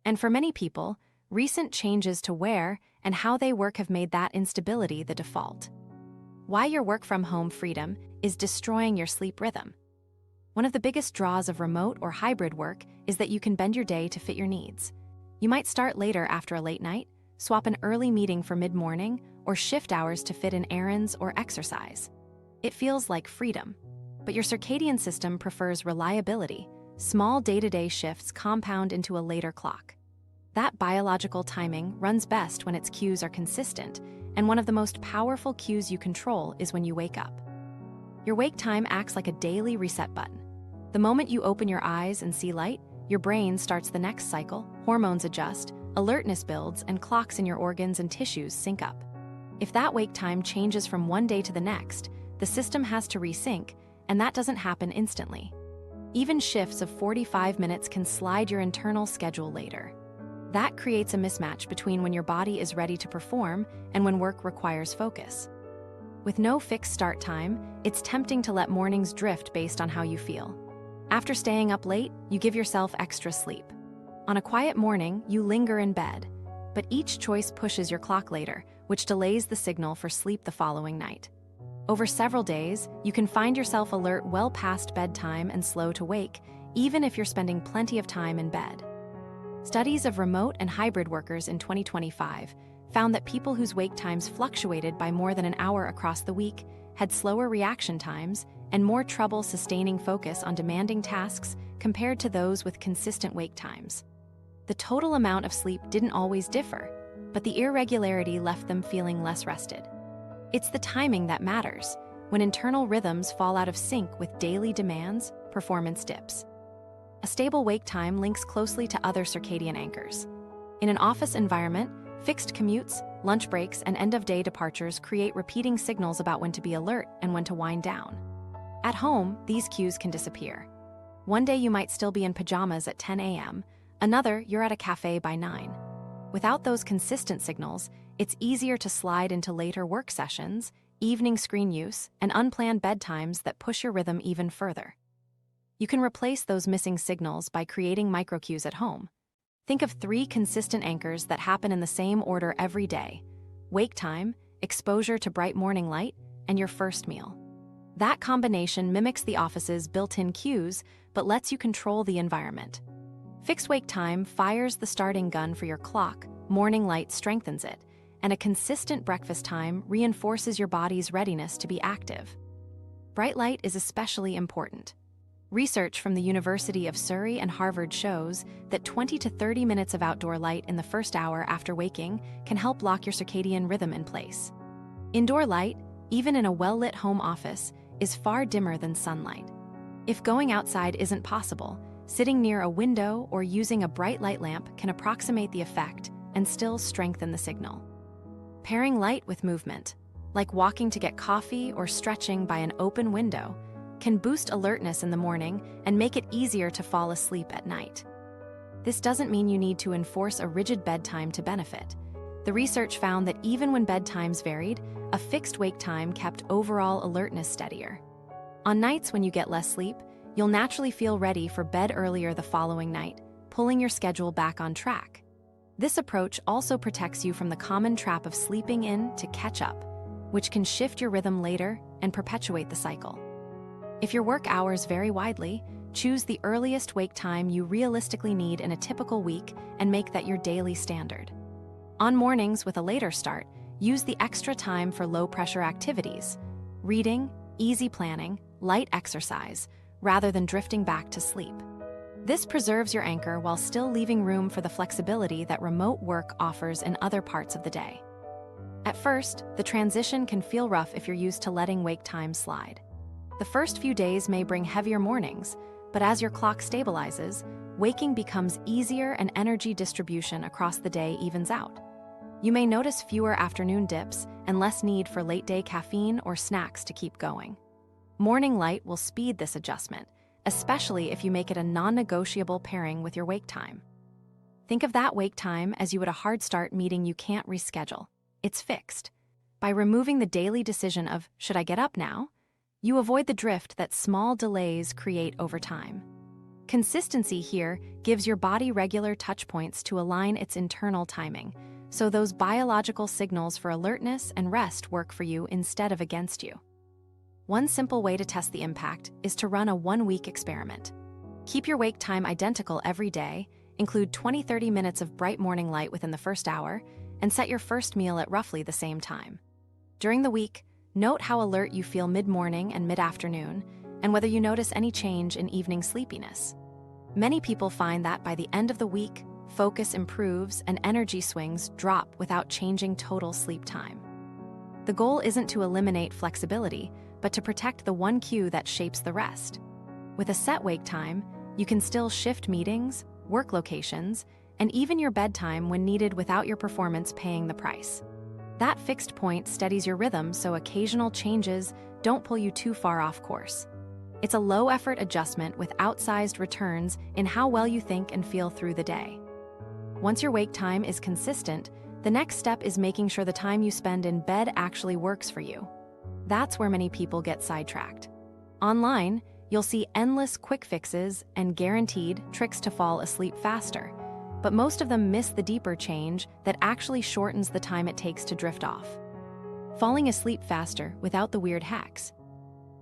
And for many people, recent changes to where and how they work have made that instability the default. Why your work-from-home freedom is destroying your sleep rhythm. One of the biggest draws of remote or hybrid work is that you can bend your day to fit your needs. You might start later after a late night, swap an early meeting for mid-morning, or shift hours to fit in errands or exercise. It feels like freedom, but your circadian system prefers reliability. Small day-to-day shifts compound into a later clock. That biological timing runs best when its cues are consistent, and one of the most powerful cues you control is when you wake up. Your wake time acts like a daily reset button. The moment you open your eyes and see light, your brain starts the next cycle, hormones adjust, alertness builds, and clocks in your organs and tissues sync up. If that wake time changes from one day to the next, the system has to resync, and that doesn't happen instantly. Even shifts of 45 minutes can slide your internal schedule later. That creates a mismatch between when your body is ready to perform and when work requires focus. With no fixed start time, it's tempting to let mornings drift based on how you feel. After staying up late, you give yourself extra sleep. On a quiet morning, you linger in bed, but each choice pushes your clock later, which delays the signal for sleep the following night. Over several days, you can find yourself alert well past bedtime and slow to wake, even if you're spending plenty of time in bed. Studies of remote and hybrid workers in 2025 found that people whose wake times fluctuated by more than an hour across the week had slower reaction times and more trouble sustaining focus on demanding tasks compared to those with consistent wake times. The total amount of sleep didn't always differ, but the irregularity left them feeling less rested. It's the timing that matters. When internal rhythms fall out of sync with daily demands, performance dips. A stable wake time links closely to other circadian anchors. In an office environment, fixed commutes, lunch breaks, and end-of-day departures create repeating signals about when to be alert and when to wind down. At home, these cues can disappear. One day you might still be in pajamas at 10 a.m., another you're at a cafe by 9. Without those consistent signals, it's easier to slide into later work sessions, evening screen use, and unplanned bedtimes that push your rhythm even further. You can replace those missing signals by creating microcues at home. Think of 3 consistent anchors that happen in the same order every day: wake time, exposure to bright morning light, and your first meal. That combination mimics the office's built-in cues, but lets you control the environment. Fixed wake time fires the starting gun for your clock, morning light strengthens it, and a consistent breakfast time reinforces your body's readiness to be active. Bright light is especially important. Research from the University of Surrey and Harvard shows that 20 to 30 minutes of outdoor light in the first hour after waking can help lock your circadian rhythm in place. Indoor light, even in a well-lit home office, is far dimmer than sunlight. If going outside isn't possible, sitting near a window or using a bright light lamp can approximate the effect and still strengthen the signal. Pairing light with movement, like walking to get coffee or stretching by an open window, can boost alertness in the morning and make it easier to fall asleep at night. This doesn't mean you need to enforce a rigid bedtime to benefit. The research found that even when bedtimes varied, a fixed wake time kept overall alertness steadier. On nights when you get less sleep, you'll naturally feel ready for bed earlier the following night, pulling your schedule back on track. This approach also protects you from the common trap of sleeping in to catch up, which can shift your rhythm later and perpetuate the cycle. If your work hours vary widely, choose the earliest wake time you realistically need in a typical week and make that your daily standard. On mornings with a later start, use the extra time for low-pressure activities, reading, easy planning, light exercise, rather than drifting back to sleep. This preserves your anchor while still leaving room for the flexibility that remote work offers in other parts of the day. At first, the transition can feel rough if you're used to letting wake time slide. The first few days may bring heavier mornings, but as your clock stabilizes, waking becomes easier and energy distribution across the day evens out. You may notice fewer afternoon dips and less need for late-day caffeine or snacks to keep going. Morning light will speed this adjustment, especially if you make it a non-negotiable pairing with your wake time. Think of that wake time as you would a hard start meeting you can't reschedule. It's fixed. By removing the daily decision of, should I get up now? You avoid the drift that small delays create over time. Consistency here gives your body regular touch points to align its internal timing, so those biological signals for alertness and rest work for you instead of against you. One simple way to test the impact is to run a 1-week experiment. Keep your wake time identical every day, include 20-30 minutes of bright morning light within the first hour, and set your first meal at roughly the same time. During the week, note how alert you feel mid-morning and mid-afternoon, and whether you notice any change in evening sleepiness. Many people find that by the end of the week, focus improves and energy swings drop without changing total sleep time. The goal isn't to eliminate flexibility, but to protect the one cue that shapes the rest. With a set wake time, you can still shift meetings, work locations, and even your bedtime when needed without your performance paying the price. That fixed point steadies your rhythm so occasional changes don't pull you too far off course. It's a low-effort adjustment with outsized returns in how well you think and feel through the day. Once your wake time is consistent, the next step is making sure the time you spend in bed actually works for you. That's where many people get sidetracked. Online, you'll see endless quick fixes and guaranteed tricks to fall asleep faster, but most of them miss the deeper change that actually shortens the time it takes to drift off. Falling asleep faster without the weird hacks.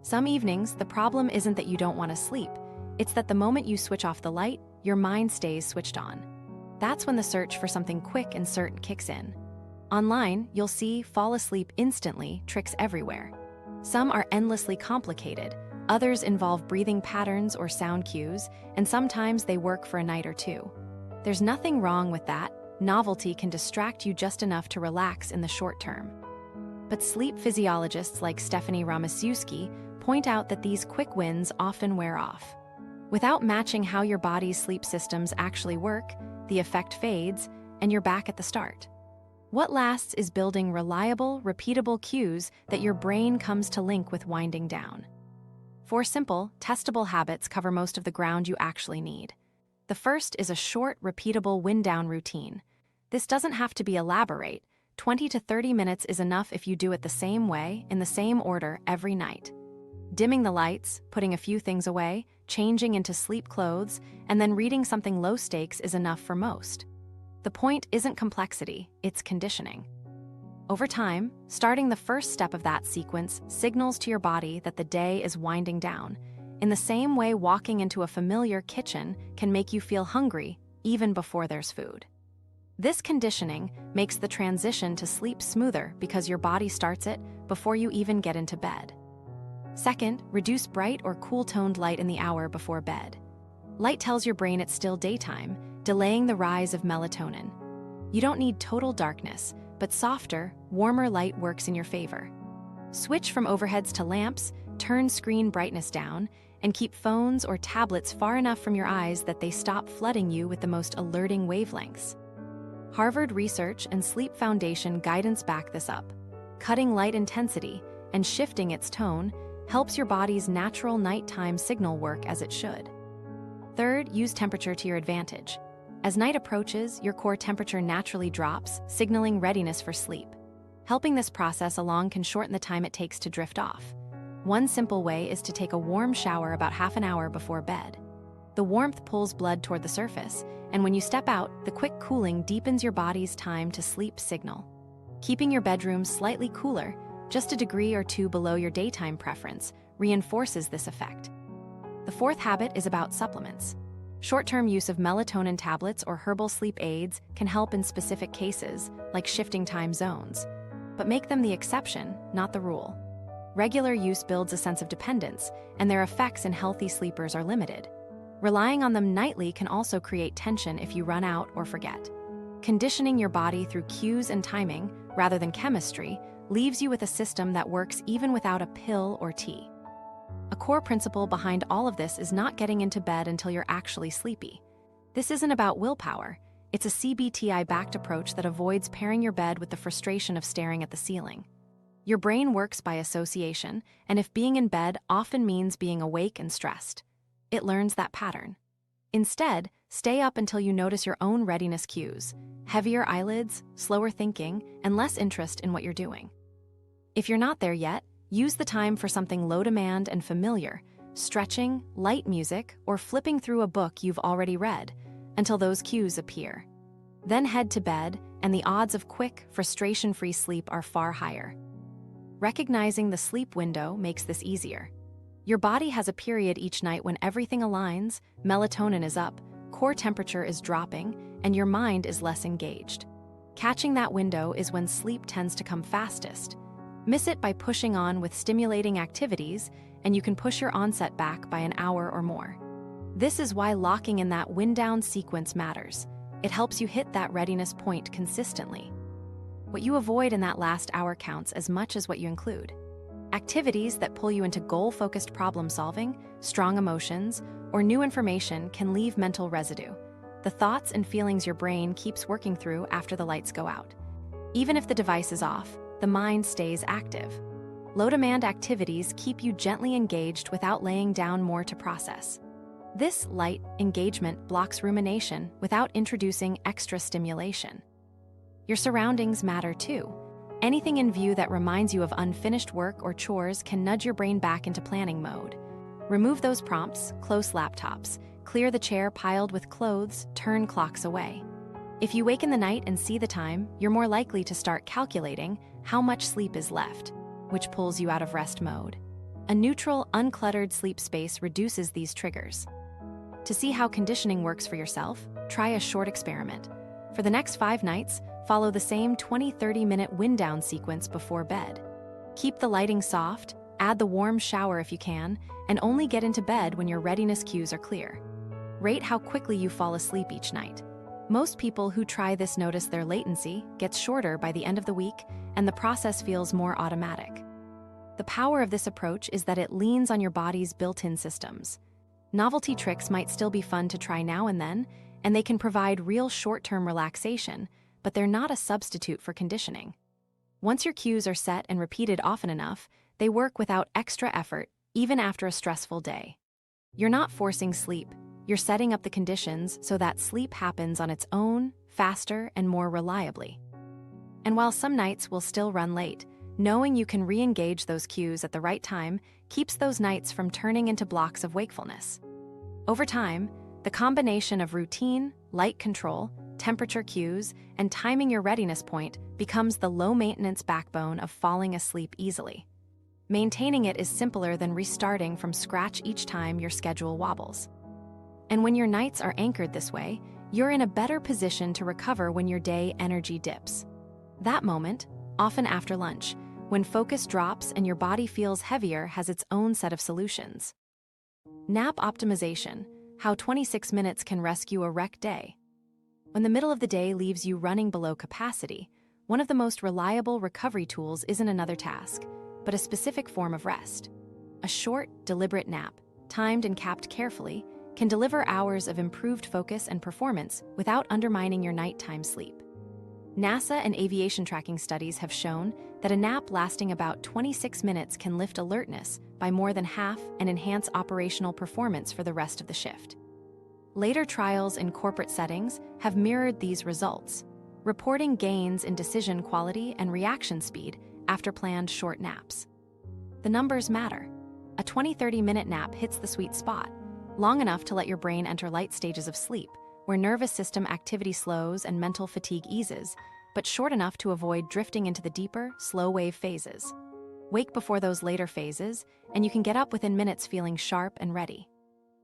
Some evenings, the problem isn't that you don't want to sleep, it's that the moment you switch off the light, your mind stays switched on. That's when the search for something quick and certain kicks in. Online, you'll see fall asleep instantly tricks everywhere. Some are endlessly complicated, others involve breathing patterns or sound cues, and sometimes they work for a night or two. There's nothing wrong with that. Novelty can distract you just enough to relax in the short term. But sleep physiologists like Stephanie Ramasiewski point out that these quick wins often wear off. Without matching how your body's sleep systems actually work, the effect fades, and you're back at the start. What lasts is building reliable, repeatable cues that your brain comes to link with winding down. 4 simple, testable habits cover most of the ground you actually need. The first is a short, repeatable wind-down routine. This doesn't have to be elaborate. 20 to 30 minutes is enough if you do it the same way, in the same order, every night. Dimming the lights, putting a few things away, changing into sleep clothes, and then reading something low stakes is enough for most. The point isn't complexity, it's conditioning. Over time, starting the first step of that sequence signals to your body that the day is winding down, in the same way walking into a familiar kitchen can make you feel hungry even before there's food. This conditioning makes the transition to sleep smoother because your body starts it before you even get into bed. Second, reduce bright or cool-toned light in the hour before bed. Light tells your brain it's still daytime, delaying the rise of melatonin. You don't need total darkness, but softer, warmer light works in your favor. Switch from overheads to lamps, turn screen brightness down, and keep phones or tablets far enough from your eyes that they stop flooding you with the most alerting wavelengths. Harvard research and Sleep Foundation guidance back this up. Cutting light intensity and shifting its tone helps your body's natural nighttime signal work as it should. Third, use temperature to your advantage. As night approaches, your core temperature naturally drops, signaling readiness for sleep. Helping this process along can shorten the time it takes to drift off. One simple way is to take a warm shower about half an hour before bed. The warmth pulls blood toward the surface, and when you step out, the quick cooling deepens your body's time to sleep signal. Keeping your bedroom slightly cooler, just a degree or 2 below your daytime preference, reinforces this effect. The fourth habit is about supplements. Short-term use of melatonin tablets or herbal sleep aids can help in specific cases, like shifting time zones, but make them the exception, not the rule. Regular use builds a sense of dependence, and their effects in healthy sleepers are limited. Relying on them nightly can also create tension if you run out or forget. Conditioning your body through cues and timing, rather than chemistry, leaves you with a system that works even without a pill or tea. A core principle behind all of this is not getting into bed until you're actually sleepy. This isn't about willpower. It's a CBTI-backed approach that avoids pairing your bed with the frustration of staring at the ceiling. Your brain works by association, and if being in bed often means being awake and stressed, it learns that pattern. Instead, stay up until you notice your own readiness cues: heavier eyelids, slower thinking, and less interest in what you're doing. If you're not there yet, use the time for something low demand and familiar, stretching, light music, or flipping through a book you've already read until those cues appear. Then head to bed, and the odds of quick, frustration-free sleep are far higher. Recognizing the sleep window makes this easier. Your body has a period each night when everything aligns, melatonin is up, core temperature is dropping, and your mind is less engaged. Catching that window is when sleep tends to come fastest. Miss it by pushing on with stimulating activities, and you can push your onset back by an hour or more. This is why locking in that wind-down sequence matters. It helps you hit that readiness point consistently. What you avoid in that last hour counts as much as what you include. Activities that pull you into goal-focused problem-solving, strong emotions, or new information can leave mental residue, the thoughts and feelings your brain keeps working through after the lights go out. Even if the device is off, the mind stays active. Low-demand activities keep you gently engaged without laying down more to process. This light engagement blocks rumination without introducing extra stimulation. Your surroundings matter too. Anything in view that reminds you of unfinished work or chores can nudge your brain back into planning mode. Remove those prompts, close laptops, clear the chair piled with clothes, turn clocks away. If you wake in the night and see the time, you're more likely to start calculating how much sleep is left, which pulls you out of rest mode. A neutral, uncluttered sleep space reduces these triggers. To see how conditioning works for yourself, try a short experiment. For the next 5 nights, follow the same 20-30-minute wind-down sequence before bed. Keep the lighting soft, add the warm shower if you can, and only get into bed when your readiness cues are clear. Rate how quickly you fall asleep each night. Most people who try this notice their latency gets shorter by the end of the week, and the process feels more automatic. The power of this approach is that it leans on your body's built-in systems. Novelty tricks might still be fun to try now and then, and they can provide real short-term relaxation, but they're not a substitute for conditioning. Once your cues are set and repeated often enough, they work without extra effort, even after a stressful day. You're not forcing sleep, you're setting up the conditions so that sleep happens on its own, faster, and more reliably. And while some nights will still run late, knowing you can re-engage those cues at the right time keeps those nights from turning into blocks of wakefulness. Over time, the combination of routine, light control, temperature cues, and timing your readiness point becomes the low-maintenance backbone of falling asleep easily. Maintaining it is simpler than restarting from scratch each time your schedule wobbles. And when your nights are anchored this way, you're in a better position to recover when your day energy dips. That moment, often after lunch, when focus drops and your body feels heavier, has its own set of solutions. Nap optimization, how 26 minutes can rescue a wrecked day. When the middle of the day leaves you running below capacity, one of the most reliable recovery tools isn't another task, but a specific form of rest. A short, deliberate nap, timed and capped carefully, can deliver hours of improved focus and performance without undermining your nighttime sleep. NASA and aviation tracking studies have shown that a nap lasting about 26 minutes can lift alertness by more than half and enhance operational performance for the rest of the shift. Later trials in corporate settings have mirrored these results, reporting gains in decision quality and reaction speed after planned short naps. The numbers matter. A 20-30-minute nap hits the sweet spot, long enough to let your brain enter light stages of sleep, where nervous system activity slows and mental fatigue eases, but short enough to avoid drifting into the deeper, slow-wave phases. Wake before those later phases, and you can get up within minutes feeling sharp and ready.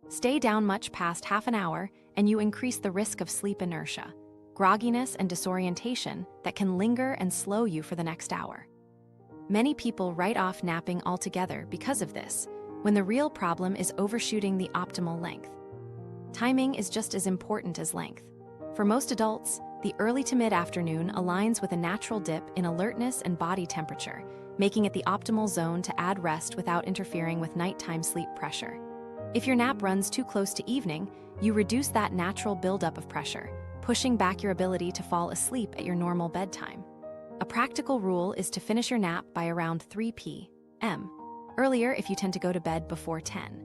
Stay down much past half an hour, and you increase the risk of sleep inertia, grogginess and disorientation that can linger and slow you for the next hour. Many people write off napping altogether because of this, when the real problem is overshooting the optimal length. Timing is just as important as length. For most adults, the early to mid-afternoon aligns with a natural dip in alertness and body temperature, making it the optimal zone to add rest without interfering with nighttime sleep pressure. If your nap runs too close to evening, you reduce that natural buildup of pressure, pushing back your ability to fall asleep at your normal bedtime. A practical rule is to finish your nap by around 3 p.m., earlier if you tend to go to bed before 10.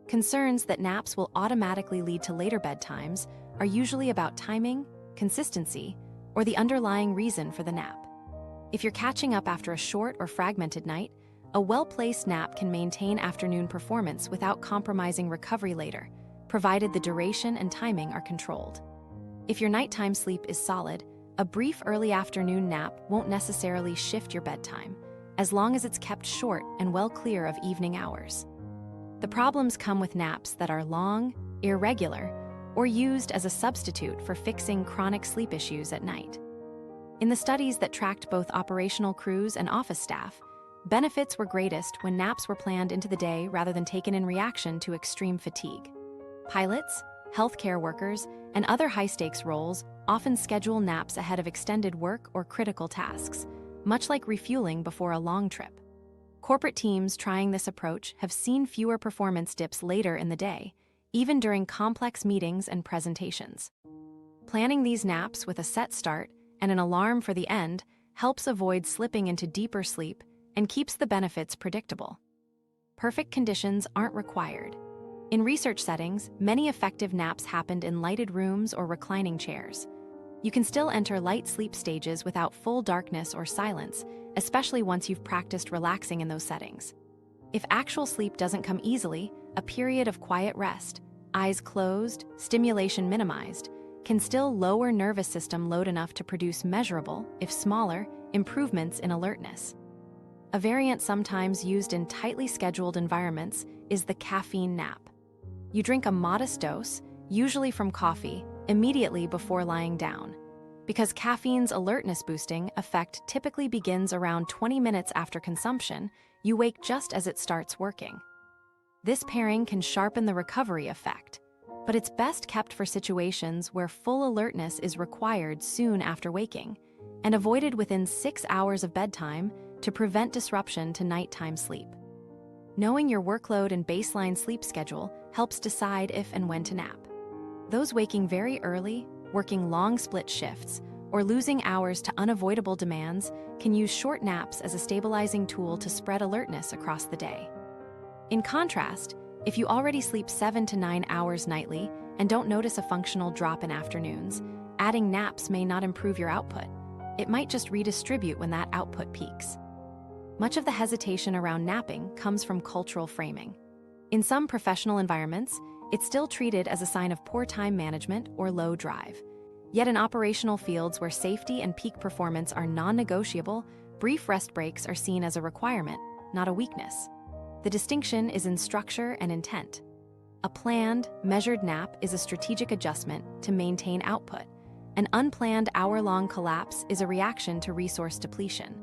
Concerns that naps will automatically lead to later bedtimes are usually about timing, consistency, or the underlying reason for the nap. If you're catching up after a short or fragmented night, a well-placed nap can maintain afternoon performance without compromising recovery later, provided the duration and timing are controlled. If your nighttime sleep is solid, a brief early afternoon nap won't necessarily shift your bedtime, as long as it's kept short and well clear of evening hours. The problems come with naps that are long, irregular, or used as a substitute for fixing chronic sleep issues at night. In the studies that tracked both operational crews and office staff, benefits were greatest when naps were planned into the day rather than taken in reaction to extreme fatigue. Pilots, healthcare workers, and other high-stakes roles often schedule naps ahead of extended work or critical tasks, much like refueling before a long trip. Corporate teams trying this approach have seen fewer performance dips later in the day, even during complex meetings and presentations. Planning these naps with a set start and an alarm for the end helps avoid slipping into deeper sleep and keeps the benefits predictable. Perfect conditions aren't required. In research settings, many effective naps happened in lighted rooms or reclining chairs. You can still enter light sleep stages without full darkness or silence, especially once you've practiced relaxing in those settings. If actual sleep doesn't come easily, a period of quiet rest, eyes closed, stimulation minimized, can still lower nervous system load enough to produce measurable, if smaller, improvements in alertness. A variant sometimes used in tightly scheduled environments is the caffeine nap. You drink a modest dose, usually from coffee, immediately before lying down. Because caffeine's alertness-boosting effect typically begins around 20 minutes after consumption, you wake just as it starts working. This pairing can sharpen the recovery effect, but it's best kept for situations where full alertness is required soon after waking, and avoided within 6 hours of bedtime to prevent disruption to nighttime sleep. Knowing your workload and baseline sleep schedule helps decide if and when to nap. Those waking very early, working long split shifts, or losing hours to unavoidable demands can use short naps as a stabilizing tool to spread alertness across the day. In contrast, if you already sleep 7 to 9 hours nightly and don't notice a functional drop in afternoons, adding naps may not improve your output. It might just redistribute when that output peaks. Much of the hesitation around napping comes from cultural framing. In some professional environments, it's still treated as a sign of poor time management or low drive. Yet in operational fields where safety and peak performance are non-negotiable, brief rest breaks are seen as a requirement, not a weakness. The distinction is in structure and intent. A planned, measured nap is a strategic adjustment to maintain output. An unplanned hour-long collapse is a reaction to resource depletion.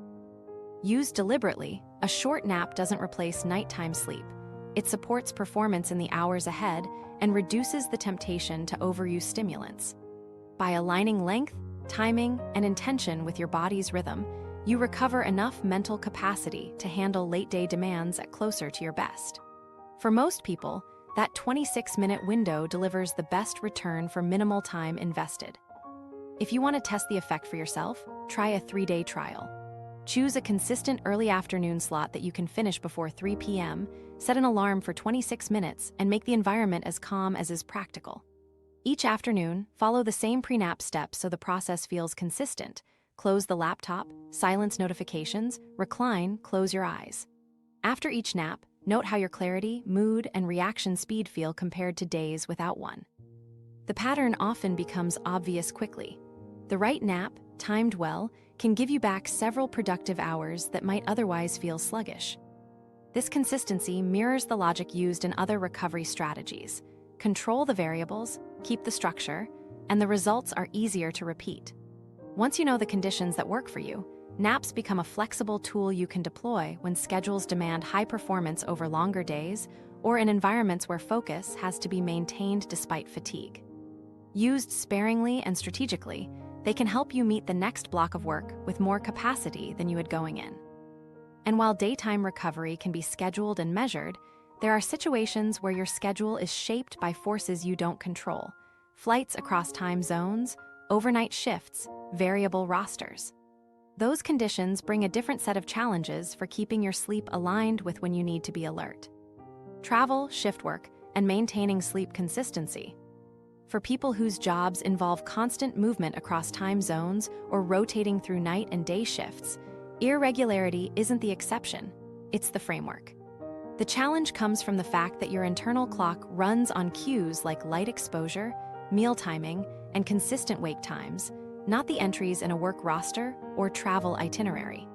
Used deliberately, a short nap doesn't replace nighttime sleep. It supports performance in the hours ahead and reduces the temptation to overuse stimulants. By aligning length, timing, and intention with your body's rhythm, you recover enough mental capacity to handle late-day demands at closer to your best. For most people, that 26-minute window delivers the best return for minimal time invested. If you want to test the effect for yourself, try a 3-day trial. Choose a consistent early afternoon slot that you can finish before 3 p.m., set an alarm for 26 minutes, and make the environment as calm as is practical. Each afternoon, follow the same pre-nap steps so the process feels consistent. Close the laptop, silence notifications, recline, close your eyes. After each nap, note how your clarity, mood, and reaction speed feel compared to days without one. The pattern often becomes obvious quickly. The right nap, timed well, can give you back several productive hours that might otherwise feel sluggish. This consistency mirrors the logic used in other recovery strategies. Control the variables, keep the structure, and the results are easier to repeat. Once you know the conditions that work for you, naps become a flexible tool you can deploy when schedules demand high performance over longer days or in environments where focus has to be maintained despite fatigue. Used sparingly and strategically, they can help you meet the next block of work with more capacity than you had going in. And while daytime recovery can be scheduled and measured, there are situations where your schedule is shaped by forces you don't control: flights across time zones, overnight shifts, variable rosters. Those conditions bring a different set of challenges for keeping your sleep aligned with when you need to be alert. Travel, shift work, and maintaining sleep consistency. For people whose jobs involve constant movement across time zones or rotating through night and day shifts, irregularity isn't the exception, it's the framework. The challenge comes from the fact that your internal clock runs on cues like light exposure, meal timing, and consistent wake times, not the entries in a work roster or travel itinerary.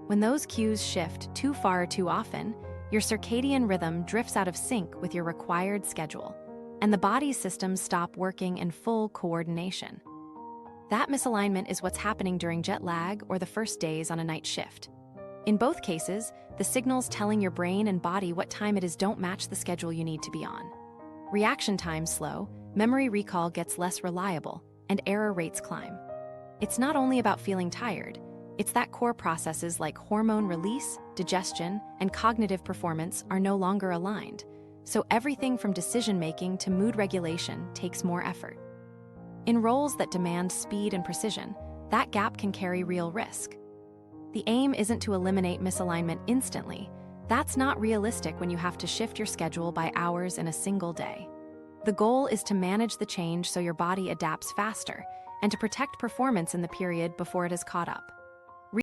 When those cues shift too far too often, your circadian rhythm drifts out of sync with your required schedule, and the body's systems stop working in full coordination. That misalignment is what's happening during jet lag or the first days on a night shift. In both cases, the signals telling your brain and body what time it is don't match the schedule you need to be on. Reaction times slow, memory recall gets less reliable, and error rates climb. It's not only about feeling tired, it's that core processes like hormone release, digestion, and cognitive performance are no longer aligned, so everything from decision-making to mood regulation takes more effort. In roles that demand speed and precision, that gap can carry real risk. The aim isn't to eliminate misalignment instantly. That's not realistic when you have to shift your schedule by hours in a single day. The goal is to manage the change so your body adapts faster and to protect performance in the period before it is caught up.